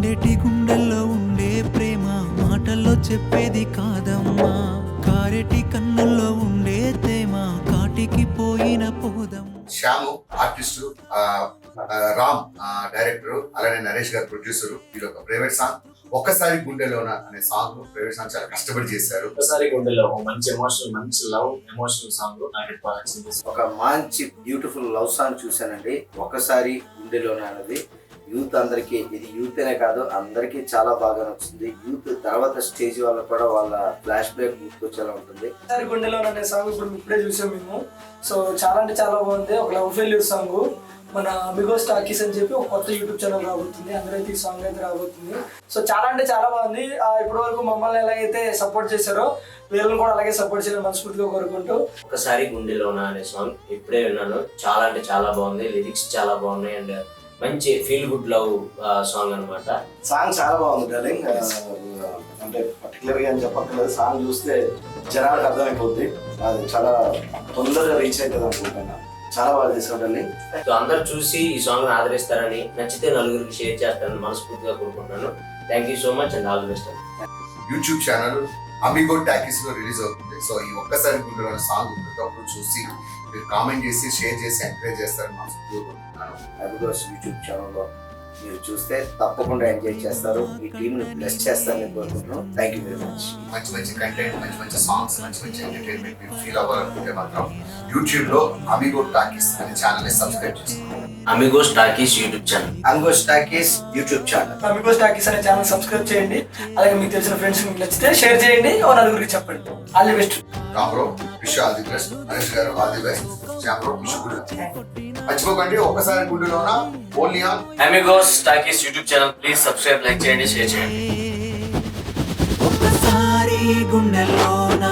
ఉండేటి గుండెల్లో ఉండే ప్రేమ మాటల్లో చెప్పేది కాదమ్మా. కారెటి కన్నుల్లో ఉండే తేమ కాటికి పోయిన పోదం. శ్యాము ఆర్టిస్టు, రామ్ డైరెక్టర్, అలానే నరేష్ గారు ప్రొడ్యూసర్. ఇది ఒక ప్రైవేట్ సాంగ్, ఒక్కసారి గుండెలోన అనే సాంగ్ ప్రైవేట్ సాంగ్ చాలా కష్టపడి చేశారు. ఒక్కసారి గుండెలో మంచి ఎమోషనల్, మంచి లవ్ ఎమోషనల్ సాంగ్ ఒక మంచి బ్యూటిఫుల్ లవ్ సాంగ్ చూశానండి. ఒకసారి గుండెలోనే అనేది యూత్ అందరికి, ఇది యూత్ అనే కాదు అందరికి చాలా బాగా నచ్చుతుంది. యూత్ తర్వాత స్టేజ్ వల్ల కూడా వాళ్ళ ఫ్లాష్ బ్యాక్ గుర్తొచ్చేలా ఉంటుంది. ఒకసారి గుండెలో అనే సాంగ్ ఇప్పుడు ఇప్పుడే చూసాం మేము. సో చాలా అంటే చాలా బాగుంది. ఒక లవ్ ఫెయిల్యూర్ సాంగ్. మన అమిగోస్ టాకీస్ అని చెప్పి ఒక కొత్త యూట్యూబ్ ఛానల్ రాబోతుంది, అందరైతే ఈ సాంగ్ అయితే రాబోతుంది. సో చాలా అంటే చాలా బాగుంది. ఇప్పటి వరకు మమ్మల్ని ఎలాగైతే సపోర్ట్ చేశారో వీళ్ళని కూడా అలాగే సపోర్ట్ చేయాలని మనస్ఫూర్తిగా కోరుకుంటూ. ఒకసారి గుండెలోన అనే సాంగ్ ఇప్పుడే విన్నాను, చాలా అంటే చాలా బాగుంది. లిరిక్స్ చాలా బాగున్నాయి అండ్ మంచి ఫీల్ గుడ్ లవ్ సాంగ్ అనమాట. సాంగ్ చాలా బాగుంది డార్లింగ్. అంటే పర్టికులర్ గా అని చెప్పక్కర్లేదు, సాంగ్ చూస్తే జనాలకు అర్థమైపోద్ది. అది చాలా తొందరగా రీచ్ అవుతుంది అనుకుంటున్నా. చాలా బాగా చేసావు డార్లింగ్. సో అందరు చూసి ఈ సాంగ్ ఆదరిస్తారని, నచ్చితే నలుగురికి షేర్ చేస్తారని మనస్ఫూర్తిగా కోరుకుంటున్నాను. Thank you so much and all the best. YouTube channel amigo talkies లో రిలీజ్ అవుతుంది. సో ఈ ఒక్కసారి గుండెలోన సాంగ్ ప్రతి చూసి మీరు కామెంట్ చేసి షేర్ చేసి ఎంకరేజ్ చేస్తారని మనస్ఫూర్తిగా కోరుకుంటున్నాను. అమిగోస్ యూట్యూబ్ ఛానల్లో మీరు చూస్తే తప్పకుండా ఎంజాయ్ చేస్తారు. మీ టీంని బ్లెస్ చేస్తారని కోరుకుంటున్నాను. Thank you very much. మంచి మంచి కంటెంట్, మంచి మంచి సాంగ్స్, మంచి మంచి ఎంటర్టైన్మెంట్ మీరు ఫీల్ అవ్వాలనుకుంటే మాత్రం యూట్యూబ్ లో అమిగో టాకీస్ అనే ఛానల్ ని సబ్స్క్రైబ్ చేసుకోండి. Amigos Talkies YouTube channel, Amigos Talkies YouTube channel, Amigos talkies అనే ఛానల్ సబ్స్క్రైబ్ చేయండి. అలాగే మీకు తెలిసిన ఫ్రెండ్స్ మీకు నచ్చితే షేర్ చేయండి, ఓ నలుగురికి చెప్పండి. All the best. రామ్రో wish all the best. Naresh గారు ఆల్ ది బెస్ట్. శ్యామ్రో విష్ గుడ్. మర్చిపోకండి ఒక్కసారి గుండెలోన only on Amigos Talkies YouTube channel. Please subscribe, like చేయండి, షేర్ చేయండి. ఒక్కసారి గుండెలోన